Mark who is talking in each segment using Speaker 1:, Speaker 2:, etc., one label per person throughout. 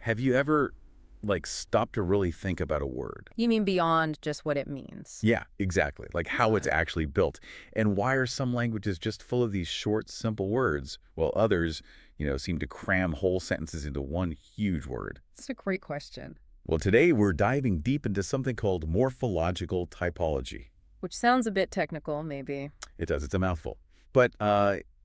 Speaker 1: Have you ever, like, stopped to really think about a word?
Speaker 2: You mean beyond just what it means?
Speaker 1: Yeah, exactly. Like how it's actually built. And why are some languages just full of these short, simple words, while others, seem to cram whole sentences into one huge word?
Speaker 2: That's a great question.
Speaker 1: Well, today we're diving deep into something called morphological typology.
Speaker 2: Which sounds a bit technical, maybe.
Speaker 1: It does. It's a mouthful. But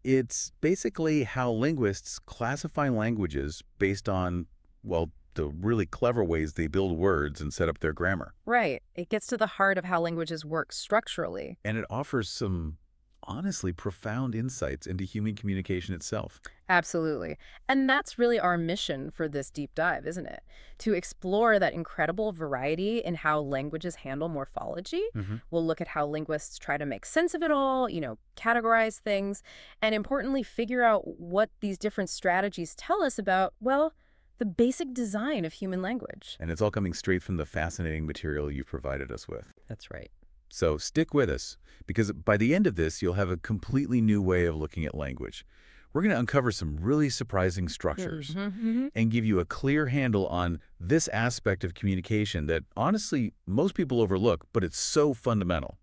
Speaker 1: it's basically how linguists classify languages based on, well, the really clever ways they build words and set up their grammar.
Speaker 2: Right. It gets to the heart of how languages work structurally.
Speaker 1: And it offers some honestly profound insights into human communication itself.
Speaker 2: Absolutely. And that's really our mission for this deep dive, isn't it? To explore that incredible variety in how languages handle morphology. We'll look at how linguists try to make sense of it all, categorize things, and importantly, figure out what these different strategies tell us about, well, the basic design of human language.
Speaker 1: And it's all coming straight from the fascinating material you provided us with.
Speaker 2: That's right.
Speaker 1: So stick with us, because by the end of this, you'll have a completely new way of looking at language. We're going to uncover some really surprising structures and give you a clear handle on this aspect of communication that, honestly, most people overlook, but it's so fundamental.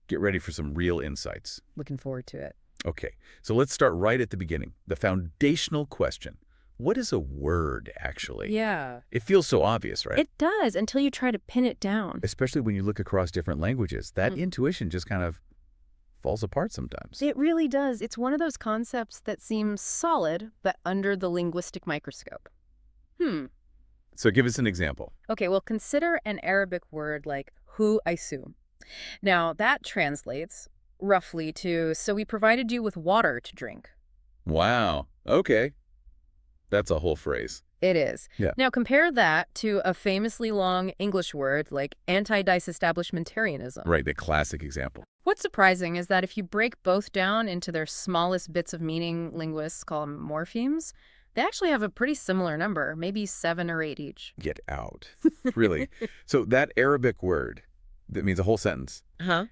Speaker 1: Get ready for some real insights.
Speaker 2: Looking forward to it.
Speaker 1: Okay, so let's start right at the beginning. The foundational question. What is a word, actually?
Speaker 2: Yeah.
Speaker 1: It feels so obvious, right?
Speaker 2: It does, until you try to pin it down.
Speaker 1: Especially when you look across different languages. That intuition just kind of falls apart sometimes.
Speaker 2: It really does. It's one of those concepts that seems solid, but under the linguistic microscope.
Speaker 1: So give us an example.
Speaker 2: Okay, well, consider an Arabic word like hu-aisu. Now, that translates roughly to, so we provided you with water to drink.
Speaker 1: Wow. Okay. That's a whole phrase.
Speaker 2: It is.
Speaker 1: Yeah.
Speaker 2: Now, compare that to a famously long English word like anti-disestablishmentarianism.
Speaker 1: Right, the classic example.
Speaker 2: What's surprising is that if you break both down into their smallest bits of meaning, linguists call them morphemes, they actually have a pretty similar number, maybe 7 or 8 each.
Speaker 1: Get out. Really? So that Arabic word, that means a whole sentence,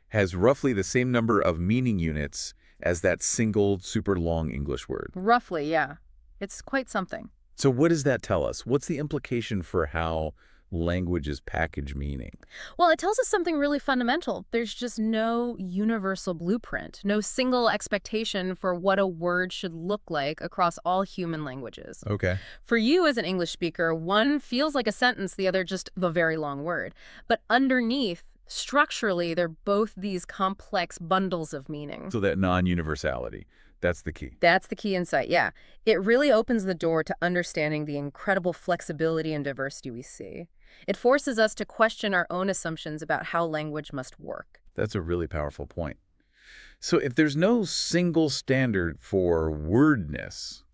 Speaker 1: has roughly the same number of meaning units as that single super long English word.
Speaker 2: Roughly, yeah. It's quite something.
Speaker 1: So what does that tell us? What's the implication for how languages package meaning?
Speaker 2: Well, it tells us something really fundamental. There's just no universal blueprint, no single expectation for what a word should look like across all human languages.
Speaker 1: Okay.
Speaker 2: For you as an English speaker, one feels like a sentence, the other just the very long word. But underneath, structurally, they're both these complex bundles of meaning.
Speaker 1: So that non-universality. That's the key.
Speaker 2: That's the key insight, yeah. It really opens the door to understanding the incredible flexibility and diversity we see. It forces us to question our own assumptions about how language must work.
Speaker 1: That's a really powerful point. So if there's no single standard for wordness,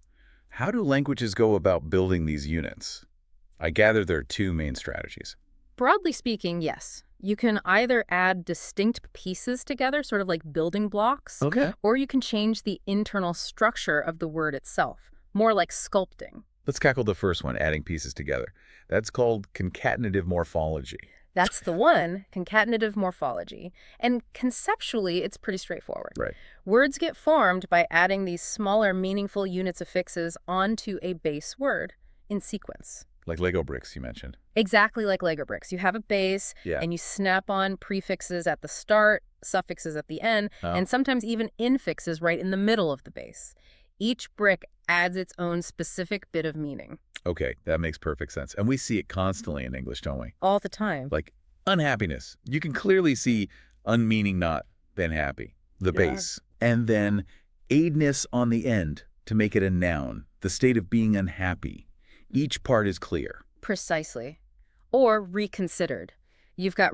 Speaker 1: how do languages go about building these units? I gather there are 2 main strategies.
Speaker 2: Broadly speaking, yes. You can either add distinct pieces together, sort of like building blocks, or you can change the internal structure of the word itself, more like sculpting.
Speaker 1: Let's tackle the first one, adding pieces together. That's called concatenative morphology.
Speaker 2: That's the one, concatenative morphology. And conceptually, it's pretty straightforward.
Speaker 1: Right.
Speaker 2: Words get formed by adding these smaller, meaningful units of affixes onto a base word in sequence.
Speaker 1: Like Lego bricks, you mentioned.
Speaker 2: Exactly like Lego bricks. You have a base, and you snap on prefixes at the start, suffixes at the end, and sometimes even infixes right in the middle of the base. Each brick adds its own specific bit of meaning.
Speaker 1: Okay, that makes perfect sense. And we see it constantly in English, don't we?
Speaker 2: All the time.
Speaker 1: Like unhappiness. You can clearly see unmeaning not, then happy, the base. And then aidness on the end to make it a noun, the state of being unhappy. Each part is clear.
Speaker 2: Precisely. Or reconsidered. You've got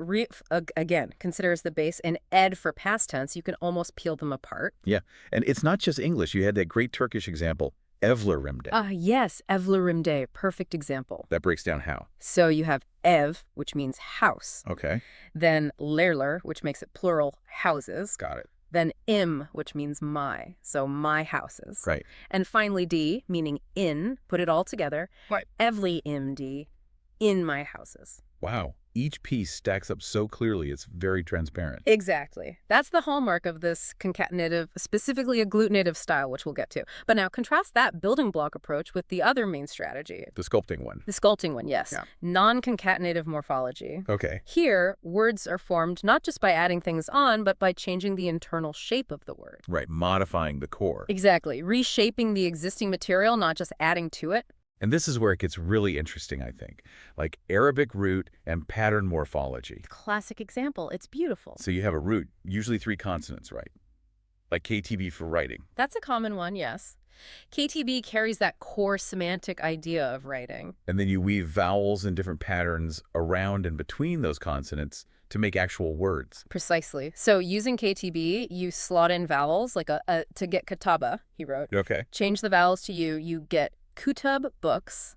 Speaker 2: again, consider as the base, and ed for past tense. You can almost peel them apart.
Speaker 1: Yeah, and it's not just English. You had that great Turkish example, evlerimde.
Speaker 2: Yes, evlerimde, perfect example.
Speaker 1: That breaks down how?
Speaker 2: So you have ev, which means house.
Speaker 1: Okay.
Speaker 2: Then lerler, which makes it plural, houses.
Speaker 1: Got it.
Speaker 2: Then im, which means my, so my houses.
Speaker 1: Right.
Speaker 2: And finally d, meaning in, put it all together.
Speaker 1: Right.
Speaker 2: Evli im d, in my houses.
Speaker 1: Wow. each piece stacks up so clearly it's very transparent.
Speaker 2: Exactly. That's the hallmark of this concatenative, specifically agglutinative style, which we'll get to. But now contrast that building block approach with the other main strategy.
Speaker 1: The sculpting one.
Speaker 2: The sculpting one, yes.
Speaker 1: Yeah.
Speaker 2: Non-concatenative morphology.
Speaker 1: Okay.
Speaker 2: Here, words are formed not just by adding things on, but by changing the internal shape of the word.
Speaker 1: Right, modifying the core.
Speaker 2: Exactly. Reshaping the existing material, not just adding to it.
Speaker 1: And this is where it gets really interesting, I think. Like Arabic root and pattern morphology.
Speaker 2: Classic example. It's beautiful.
Speaker 1: So you have a root, usually 3 consonants, right? Like KTB for writing.
Speaker 2: That's a common one, yes. KTB carries that core semantic idea of writing.
Speaker 1: And then you weave vowels and different patterns around and between those consonants to make actual words.
Speaker 2: Precisely. So using KTB, you slot in vowels, like to get kataba, he wrote.
Speaker 1: Okay.
Speaker 2: Change the vowels to you get kutub, books.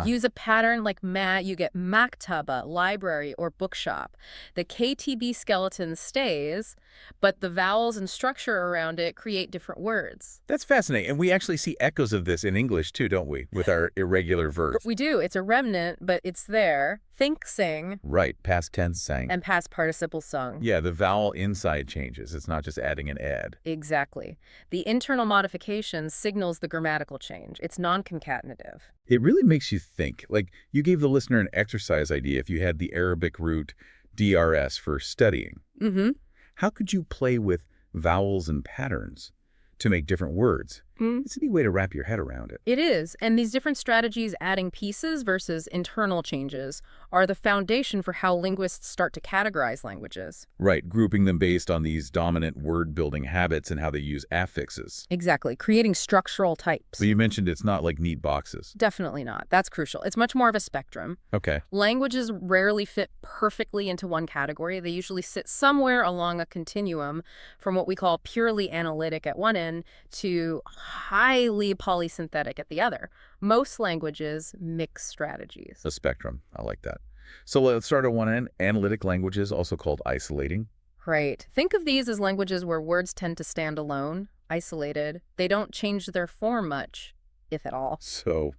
Speaker 2: Use a pattern like you get maktaba, library, or bookshop. The KTB skeleton stays, but the vowels and structure around it create different words.
Speaker 1: That's fascinating. And we actually see echoes of this in English too, don't we? With our irregular verbs.
Speaker 2: We do. It's a remnant, but it's there. Think, sing.
Speaker 1: Right. Past tense sang.
Speaker 2: And past participle sung.
Speaker 1: Yeah, the vowel inside changes. It's not just adding an ed.
Speaker 2: Exactly. The internal modification signals the grammatical change. It's non-concatenative.
Speaker 1: It really makes you think. Like, you gave the listener an exercise idea if you had the Arabic root DRS for studying.
Speaker 2: Mm-hmm.
Speaker 1: How could you play with vowels and patterns to make different words? It's a neat way to wrap your head around it.
Speaker 2: It is. And these different strategies, adding pieces versus internal changes, are the foundation for how linguists start to categorize languages.
Speaker 1: Right, grouping them based on these dominant word-building habits and how they use affixes.
Speaker 2: Exactly, creating structural types.
Speaker 1: But you mentioned it's not like neat boxes.
Speaker 2: Definitely not. That's crucial. It's much more of a spectrum.
Speaker 1: Okay.
Speaker 2: Languages rarely fit perfectly into one category. They usually sit somewhere along a continuum from what we call purely analytic at one end to highly polysynthetic at the other. Most languages mix strategies.
Speaker 1: A spectrum. I like that. So let's start at one end. Analytic languages, also called isolating.
Speaker 2: Right. Think of these as languages where words tend to stand alone, isolated. They don't change their form much, if at all.
Speaker 1: So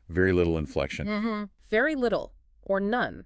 Speaker 1: very little inflection.
Speaker 2: Mm-hmm. Very little, or none.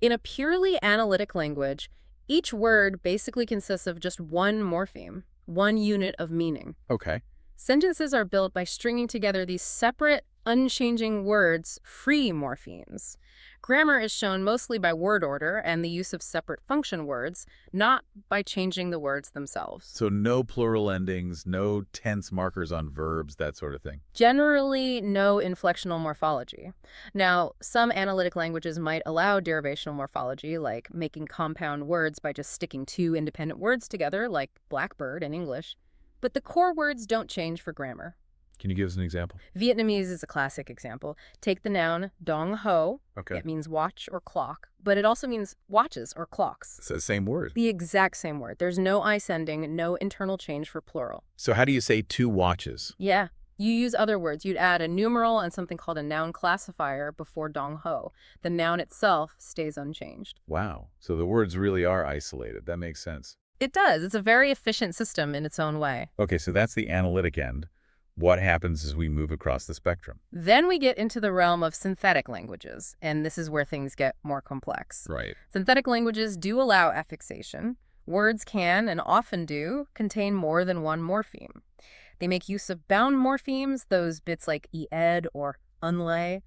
Speaker 2: In a purely analytic language, each word basically consists of just one morpheme, one unit of meaning.
Speaker 1: Okay.
Speaker 2: Sentences are built by stringing together these separate, unchanging words, free morphemes. Grammar is shown mostly by word order and the use of separate function words, not by changing the words themselves.
Speaker 1: So no plural endings, no tense markers on verbs, that sort of thing.
Speaker 2: Generally, no inflectional morphology. Now, some analytic languages might allow derivational morphology, like making compound words by just sticking 2 independent words together, like blackbird in English. But the core words don't change for grammar.
Speaker 1: Can you give us an example?
Speaker 2: Vietnamese is a classic example. Take the noun dong ho.
Speaker 1: Okay.
Speaker 2: It means watch or clock, but it also means watches or clocks.
Speaker 1: It's the same word.
Speaker 2: The exact same word. There's no ice ending, no internal change for plural.
Speaker 1: So how do you say 2 watches?
Speaker 2: Yeah. You use other words. You'd add a numeral and something called a noun classifier before dong ho. The noun itself stays unchanged.
Speaker 1: Wow. So the words really are isolated. That makes sense.
Speaker 2: It does. It's a very efficient system in its own way.
Speaker 1: Okay, so that's the analytic end. What happens as we move across the spectrum?
Speaker 2: Then we get into the realm of synthetic languages, and this is where things get more complex.
Speaker 1: Right.
Speaker 2: Synthetic languages do allow affixation. Words can, and often do, contain more than one morpheme. They make use of bound morphemes, those bits like ed or unlay,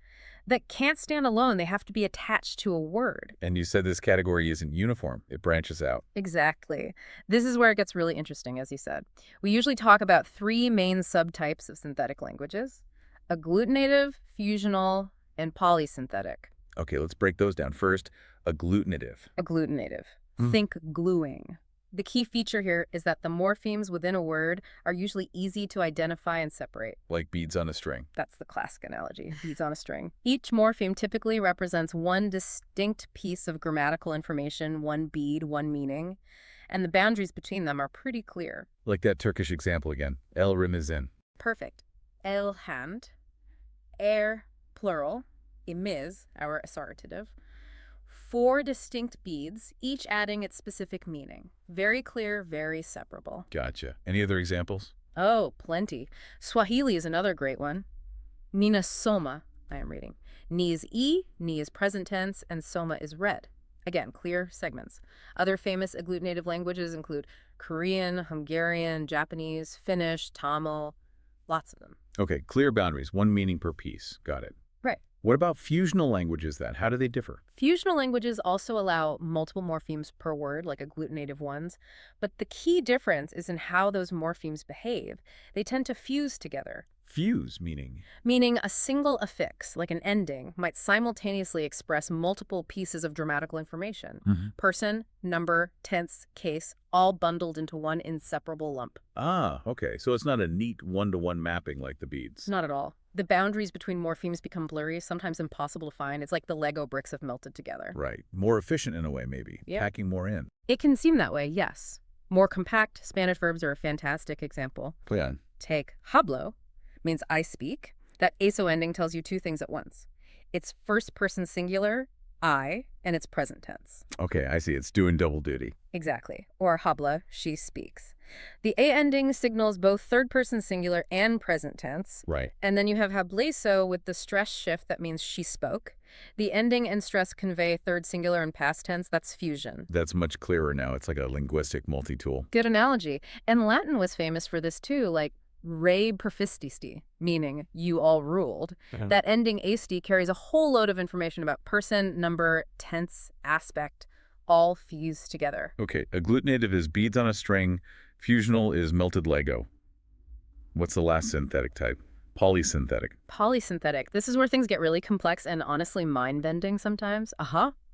Speaker 2: that can't stand alone. They have to be attached to a word.
Speaker 1: And you said this category isn't uniform. It branches out.
Speaker 2: Exactly. This is where it gets really interesting, as you said. We usually talk about 3 main subtypes of synthetic languages: agglutinative, fusional, and polysynthetic.
Speaker 1: Okay, let's break those down. First, agglutinative.
Speaker 2: Agglutinative. Think gluing. The key feature here is that the morphemes within a word are usually easy to identify and separate.
Speaker 1: Like beads on a string.
Speaker 2: That's the classic analogy, beads on a string. Each morpheme typically represents one distinct piece of grammatical information, one bead, one meaning, and the boundaries between them are pretty clear.
Speaker 1: Like that Turkish example again. El remizin.
Speaker 2: Perfect. El hand, plural, imiz, our assertive. 4 distinct beads, each adding its specific meaning. Very clear, very separable.
Speaker 1: Gotcha. Any other examples?
Speaker 2: Oh, plenty. Swahili is another great one. Ninasoma, I am reading. Ni is E, ni is present tense, and soma is red. Again, clear segments. Other famous agglutinative languages include Korean, Hungarian, Japanese, Finnish, Tamil, lots of them.
Speaker 1: Okay, clear boundaries, one meaning per piece. Got it.
Speaker 2: Right.
Speaker 1: What about fusional languages then? How do they differ?
Speaker 2: Fusional languages also allow multiple morphemes per word, like agglutinative ones, but the key difference is in how those morphemes behave. They tend to fuse together.
Speaker 1: Fuse, meaning?
Speaker 2: Meaning a single affix, like an ending, might simultaneously express multiple pieces of grammatical information. Person, number, tense, case, all bundled into one inseparable lump.
Speaker 1: Ah, okay. So it's not a neat one-to-one mapping like the beads.
Speaker 2: Not at all. The boundaries between morphemes become blurry, sometimes impossible to find. It's like the Lego bricks have melted together.
Speaker 1: Right. More efficient in a way, maybe.
Speaker 2: Yeah.
Speaker 1: Packing more in.
Speaker 2: It can seem that way, yes. More compact Spanish verbs are a fantastic example.
Speaker 1: Play on.
Speaker 2: Take hablo, means I speak. That eso ending tells you two things at once. It's first person singular, I, and it's present tense.
Speaker 1: Okay, I see. It's doing double duty.
Speaker 2: Exactly. Or habla, she speaks. The A ending signals both third person singular and present tense.
Speaker 1: Right.
Speaker 2: And then you have hableso with the stress shift that means she spoke. The ending and stress convey third singular and past tense. That's fusion.
Speaker 1: That's much clearer now. It's like a linguistic multi-tool.
Speaker 2: Good analogy. And Latin was famous for this too, like re perfististi, meaning you all ruled. That ending asti carries a whole load of information about person, number, tense, aspect, all fused together.
Speaker 1: Okay, agglutinative is beads on a string. Fusional is melted Lego. What's the last synthetic type? Polysynthetic.
Speaker 2: Polysynthetic. This is where things get really complex and honestly mind-bending sometimes.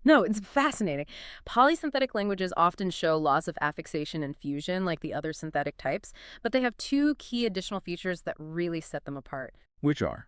Speaker 2: No, it's fascinating. Polysynthetic languages often show laws of affixation and fusion like the other synthetic types, but they have two key additional features that really set them apart.
Speaker 1: Which are?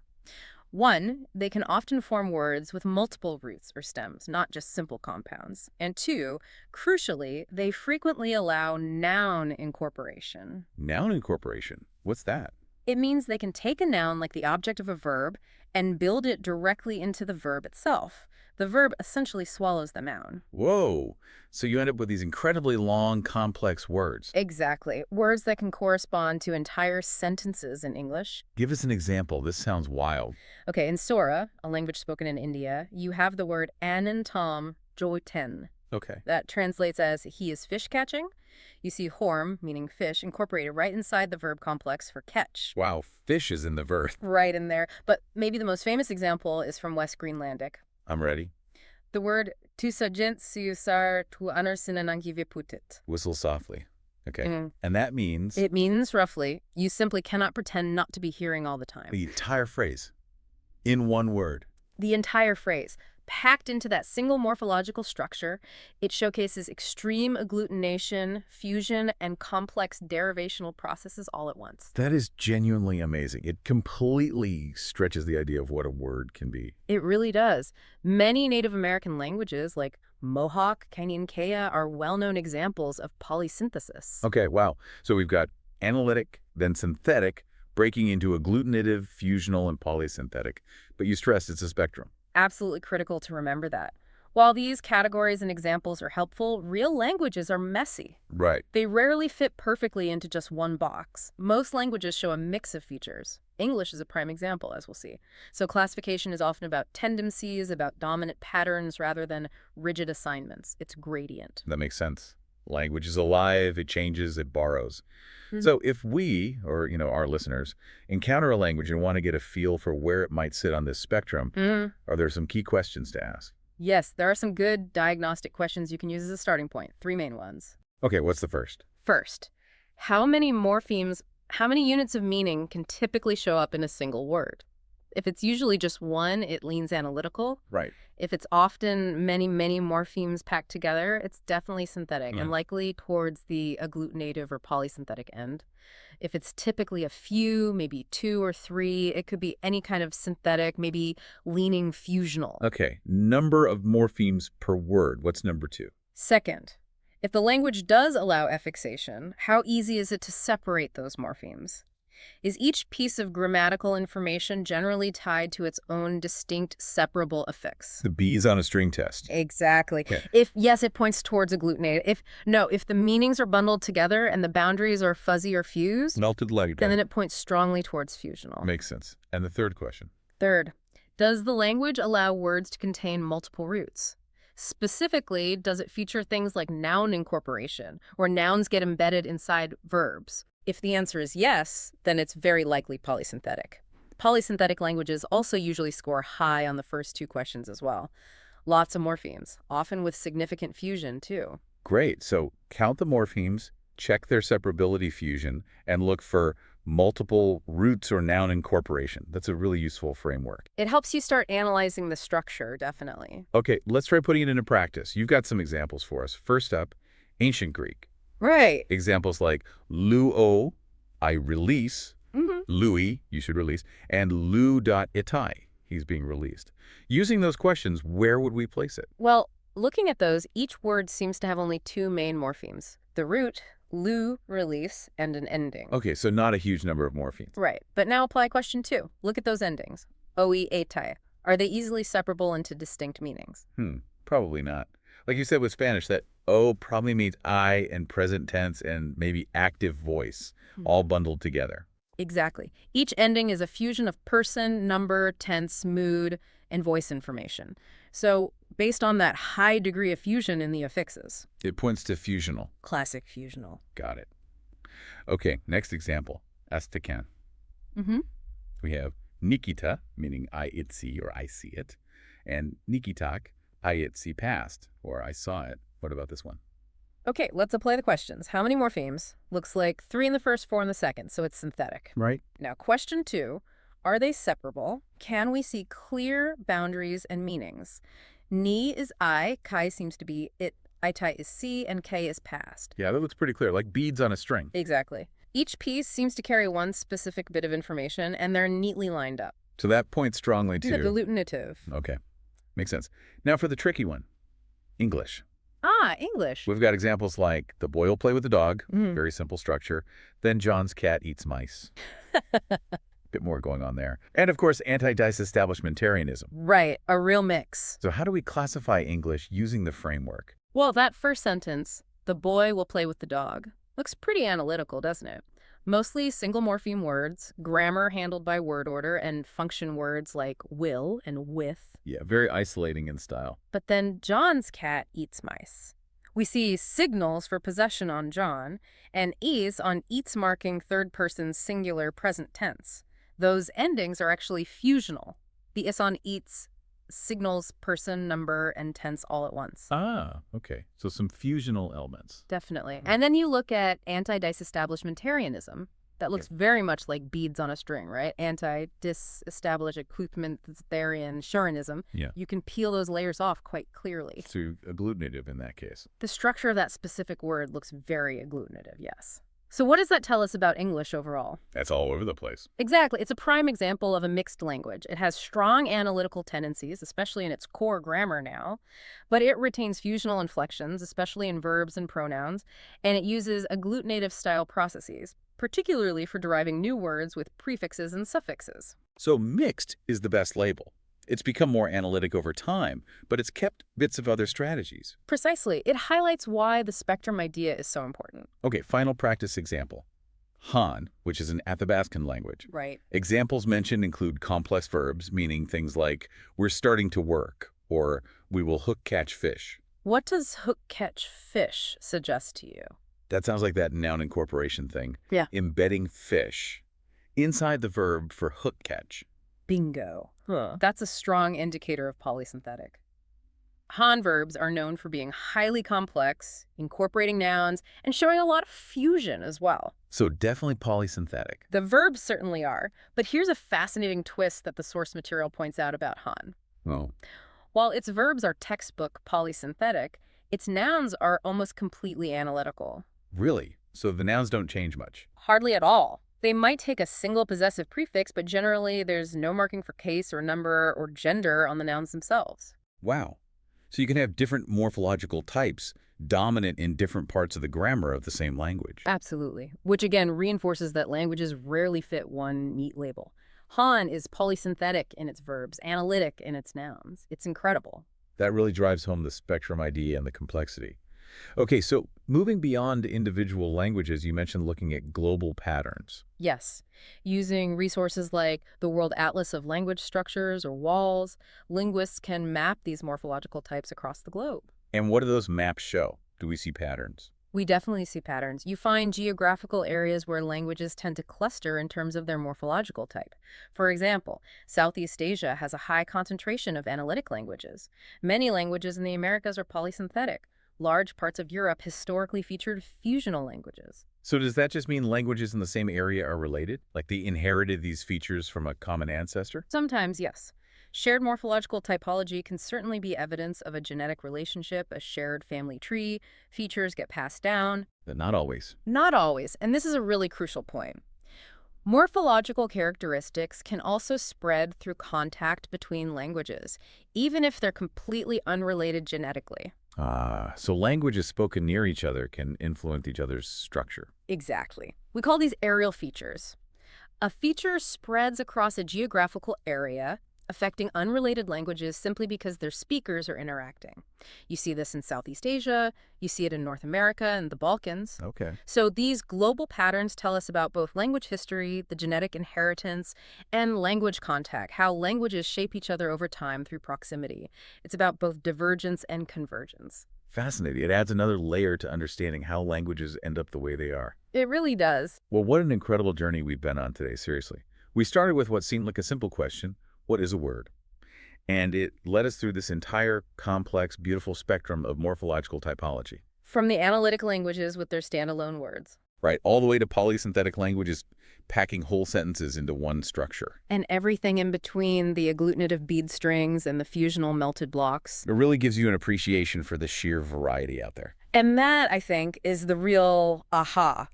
Speaker 2: One, they can often form words with multiple roots or stems, not just simple compounds. And two, crucially, they frequently allow noun incorporation.
Speaker 1: Noun incorporation. What's that?
Speaker 2: It means they can take a noun like the object of a verb and build it directly into the verb itself. The verb essentially swallows the noun.
Speaker 1: Whoa. So you end up with these incredibly long, complex words.
Speaker 2: Exactly. Words that can correspond to entire sentences in English.
Speaker 1: Give us an example. This sounds wild.
Speaker 2: Okay, in Sora, a language spoken in India, you have the word Anantam Joiten.
Speaker 1: Okay.
Speaker 2: That translates as he is fish catching. You see horm, meaning fish, incorporated right inside the verb complex for catch.
Speaker 1: Wow, fish is in the verb.
Speaker 2: Right in there. But maybe the most famous example is from West Greenlandic.
Speaker 1: I'm ready.
Speaker 2: The word tu sagent siusar tu anarsinanangive putit.
Speaker 1: Whistle softly. Okay. And that means?
Speaker 2: It means, roughly, you simply cannot pretend not to be hearing all the time.
Speaker 1: The entire phrase. In one word.
Speaker 2: The entire phrase. Packed into that single morphological structure, it showcases extreme agglutination, fusion, and complex derivational processes all at once.
Speaker 1: That is genuinely amazing. It completely stretches the idea of what a word can be.
Speaker 2: It really does. Many Native American languages, like Mohawk, Kanien'keya, are well-known examples of polysynthesis.
Speaker 1: Okay, wow. So we've got analytic, then synthetic, breaking into agglutinative, fusional, and polysynthetic. But you stress it's a spectrum.
Speaker 2: Absolutely critical to remember that. While these categories and examples are helpful, real languages are messy.
Speaker 1: Right.
Speaker 2: They rarely fit perfectly into just one box. Most languages show a mix of features. English is a prime example, as we'll see. So classification is often about tendencies, about dominant patterns, rather than rigid assignments. It's gradient.
Speaker 1: That makes sense. Language is alive, it changes, it borrows. So if we, or our listeners, encounter a language and want to get a feel for where it might sit on this spectrum, are there some key questions to ask?
Speaker 2: Yes, there are some good diagnostic questions you can use as a starting point. 3 main ones.
Speaker 1: Okay, what's the first?
Speaker 2: First, how many morphemes, how many units of meaning can typically show up in a single word? If it's usually just one, it leans analytical.
Speaker 1: Right.
Speaker 2: If it's often many, many morphemes packed together, it's definitely synthetic and likely towards the agglutinative or polysynthetic end. If it's typically a few, maybe 2 or 3, it could be any kind of synthetic, maybe leaning fusional.
Speaker 1: Okay, number of morphemes per word. What's number 2?
Speaker 2: Second, if the language does allow affixation, how easy is it to separate those morphemes? Is each piece of grammatical information generally tied to its own distinct separable affix?
Speaker 1: The bees on a string test.
Speaker 2: Exactly.
Speaker 1: Okay.
Speaker 2: If yes, it points towards agglutinated. If the meanings are bundled together and the boundaries are fuzzy or fused,
Speaker 1: Melted Lego.
Speaker 2: then it points strongly towards fusional.
Speaker 1: Makes sense. And the third question?
Speaker 2: Third, Does the language allow words to contain multiple roots? Specifically, does it feature things like noun incorporation, where nouns get embedded inside verbs? If the answer is yes, then it's very likely polysynthetic. Polysynthetic languages also usually score high on the first two questions as well. Lots of morphemes, often with significant fusion, too.
Speaker 1: Great. So count the morphemes, check their separability fusion, and look for multiple roots or noun incorporation. That's a really useful framework.
Speaker 2: It helps you start analyzing the structure, definitely.
Speaker 1: Okay, let's try putting it into practice. You've got some examples for us. First up, ancient Greek.
Speaker 2: Right.
Speaker 1: Examples like luo, I release,
Speaker 2: Mm-hmm.
Speaker 1: lui, you should release, and lu.itai, he's being released. Using those questions, where would we place it?
Speaker 2: Well, looking at those, each word seems to have only two main morphemes. The root, lu, release, and an ending.
Speaker 1: Okay, so not a huge number of morphemes.
Speaker 2: Right. But now apply question 2. Look at those endings. Oe, etai. Are they easily separable into distinct meanings?
Speaker 1: Probably not. Like you said with Spanish, that O probably means I and present tense and maybe active voice, all bundled together.
Speaker 2: Exactly. Each ending is a fusion of person, number, tense, mood, and voice information. So, based on that high degree of fusion in the affixes.
Speaker 1: It points to fusional.
Speaker 2: Classic fusional.
Speaker 1: Got it. Okay, next example. Aztecan.
Speaker 2: Mm-hmm.
Speaker 1: We have Nikita, meaning I it see or I see it, and Nikitak, I it see past or I saw it. What about this one?
Speaker 2: Okay, let's apply the questions. How many morphemes? Looks like 3 in the first, 4 in the second, so it's synthetic.
Speaker 1: Right.
Speaker 2: Now, question 2, are they separable? Can we see clear boundaries and meanings? Ni is I, kai seems to be it, itai is see, and k is past.
Speaker 1: Yeah, that looks pretty clear, like beads on a string.
Speaker 2: Exactly. Each piece seems to carry one specific bit of information, and they're neatly lined up.
Speaker 1: So that points strongly to...
Speaker 2: The agglutinative.
Speaker 1: Okay, makes sense. Now for the tricky one, English.
Speaker 2: Ah, English.
Speaker 1: We've got examples like the boy will play with the dog, very simple structure. Then John's cat eats mice. Bit more going on there. And of course, anti-disestablishmentarianism.
Speaker 2: Right, a real mix.
Speaker 1: So how do we classify English using the framework?
Speaker 2: Well, that first sentence, the boy will play with the dog, looks pretty analytical, doesn't it? Mostly single morpheme words, grammar handled by word order, and function words like will and with.
Speaker 1: Yeah, very isolating in style.
Speaker 2: But then John's cat eats mice. We see signals for possession on John, and ease on eats marking third-person singular present tense. Those endings are actually fusional. The is on eats signals person, number, and tense all at once.
Speaker 1: Ah, okay. So some fusional elements.
Speaker 2: Definitely. And then you look at anti-disestablishmentarianism. That looks very much like beads on a string, right? Anti-disestablishmentarianism.
Speaker 1: Yeah.
Speaker 2: You can peel those layers off quite clearly.
Speaker 1: So agglutinative in that case.
Speaker 2: The structure of that specific word looks very agglutinative, yes. So what does that tell us about English overall?
Speaker 1: That's all over the place.
Speaker 2: Exactly. It's a prime example of a mixed language. It has strong analytical tendencies, especially in its core grammar now, but it retains fusional inflections, especially in verbs and pronouns, and it uses agglutinative style processes, particularly for deriving new words with prefixes and suffixes.
Speaker 1: So mixed is the best label. It's become more analytic over time, but it's kept bits of other strategies.
Speaker 2: Precisely. It highlights why the spectrum idea is so important.
Speaker 1: Okay, final practice example. Han, which is an Athabascan language.
Speaker 2: Right.
Speaker 1: Examples mentioned include complex verbs, meaning things like, we're starting to work, or we will hook catch fish.
Speaker 2: What does hook catch fish suggest to you?
Speaker 1: That sounds like that noun incorporation thing.
Speaker 2: Yeah.
Speaker 1: Embedding fish inside the verb for hook catch.
Speaker 2: Bingo. That's a strong indicator of polysynthetic. Han verbs are known for being highly complex, incorporating nouns, and showing a lot of fusion as well.
Speaker 1: So definitely polysynthetic.
Speaker 2: The verbs certainly are, but here's a fascinating twist that the source material points out about Han.
Speaker 1: Oh.
Speaker 2: While its verbs are textbook polysynthetic, its nouns are almost completely analytical.
Speaker 1: Really? So the nouns don't change much?
Speaker 2: Hardly at all. They might take a single possessive prefix, but generally there's no marking for case or number or gender on the nouns themselves.
Speaker 1: Wow. So you can have different morphological types dominant in different parts of the grammar of the same language.
Speaker 2: Absolutely. Which again reinforces that languages rarely fit one neat label. Han is polysynthetic in its verbs, analytic in its nouns. It's incredible.
Speaker 1: That really drives home the spectrum idea and the complexity. Okay, so moving beyond individual languages, you mentioned looking at global patterns.
Speaker 2: Yes, using resources like the World Atlas of Language Structures or WALS, linguists can map these morphological types across the globe.
Speaker 1: And what do those maps show? Do we see patterns?
Speaker 2: We definitely see patterns. You find geographical areas where languages tend to cluster in terms of their morphological type. For example, Southeast Asia has a high concentration of analytic languages. Many languages in the Americas are polysynthetic. Large parts of Europe historically featured fusional languages.
Speaker 1: So does that just mean languages in the same area are related? Like they inherited these features from a common ancestor?
Speaker 2: Sometimes, yes. Shared morphological typology can certainly be evidence of a genetic relationship, a shared family tree. Features get passed down.
Speaker 1: But not always.
Speaker 2: Not always, and this is a really crucial point. Morphological characteristics can also spread through contact between languages, even if they're completely unrelated genetically.
Speaker 1: Ah, so languages spoken near each other can influence each other's structure.
Speaker 2: Exactly. We call these areal features. A feature spreads across a geographical area, affecting unrelated languages simply because their speakers are interacting. You see this in Southeast Asia, you see it in North America and the Balkans.
Speaker 1: Okay.
Speaker 2: So these global patterns tell us about both language history, the genetic inheritance, and language contact, how languages shape each other over time through proximity. It's about both divergence and convergence.
Speaker 1: Fascinating. It adds another layer to understanding how languages end up the way they are.
Speaker 2: It really does.
Speaker 1: Well, what an incredible journey we've been on today, seriously. We started with what seemed like a simple question: what is a word? And it led us through this entire complex, beautiful spectrum of morphological typology.
Speaker 2: From the analytic languages with their standalone words.
Speaker 1: Right, all the way to polysynthetic languages packing whole sentences into one structure.
Speaker 2: And everything in between, the agglutinative bead strings and the fusional melted blocks.
Speaker 1: It really gives you an appreciation for the sheer variety out there.
Speaker 2: And that, I think, is the real aha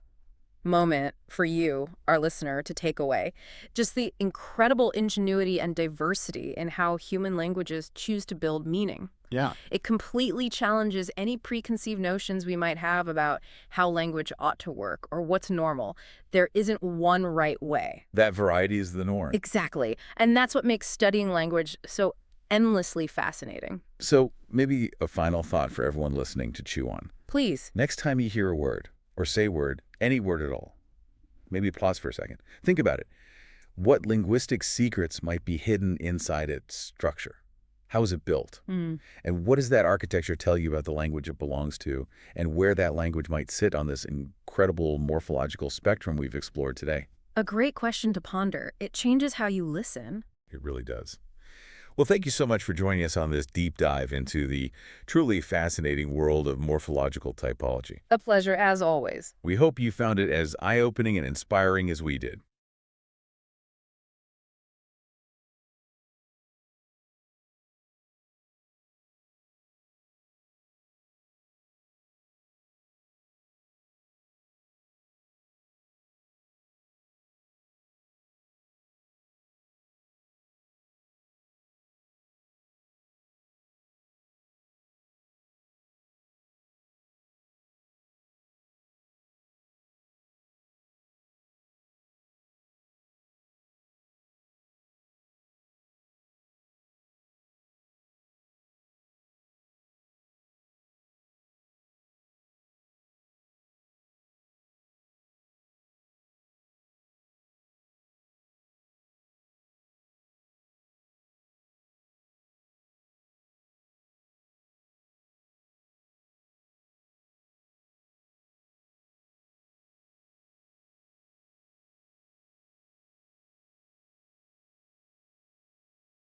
Speaker 2: moment for you, our listener, to take away. Just the incredible ingenuity and diversity in how human languages choose to build meaning.
Speaker 1: Yeah.
Speaker 2: It completely challenges any preconceived notions we might have about how language ought to work or what's normal. There isn't one right way.
Speaker 1: That variety is the norm.
Speaker 2: Exactly. And that's what makes studying language so endlessly fascinating.
Speaker 1: So maybe a final thought for everyone listening to chew on.
Speaker 2: Please.
Speaker 1: Next time you hear a word, or say word, any word at all, maybe pause for a second. Think about it. What linguistic secrets might be hidden inside its structure? How is it built? And what does that architecture tell you about the language it belongs to and where that language might sit on this incredible morphological spectrum we've explored today?
Speaker 2: A great question to ponder. It changes how you listen.
Speaker 1: It really does. Well, thank you so much for joining us on this deep dive into the truly fascinating world of morphological typology.
Speaker 2: A pleasure, as always.
Speaker 1: We hope you found it as eye-opening and inspiring as we did.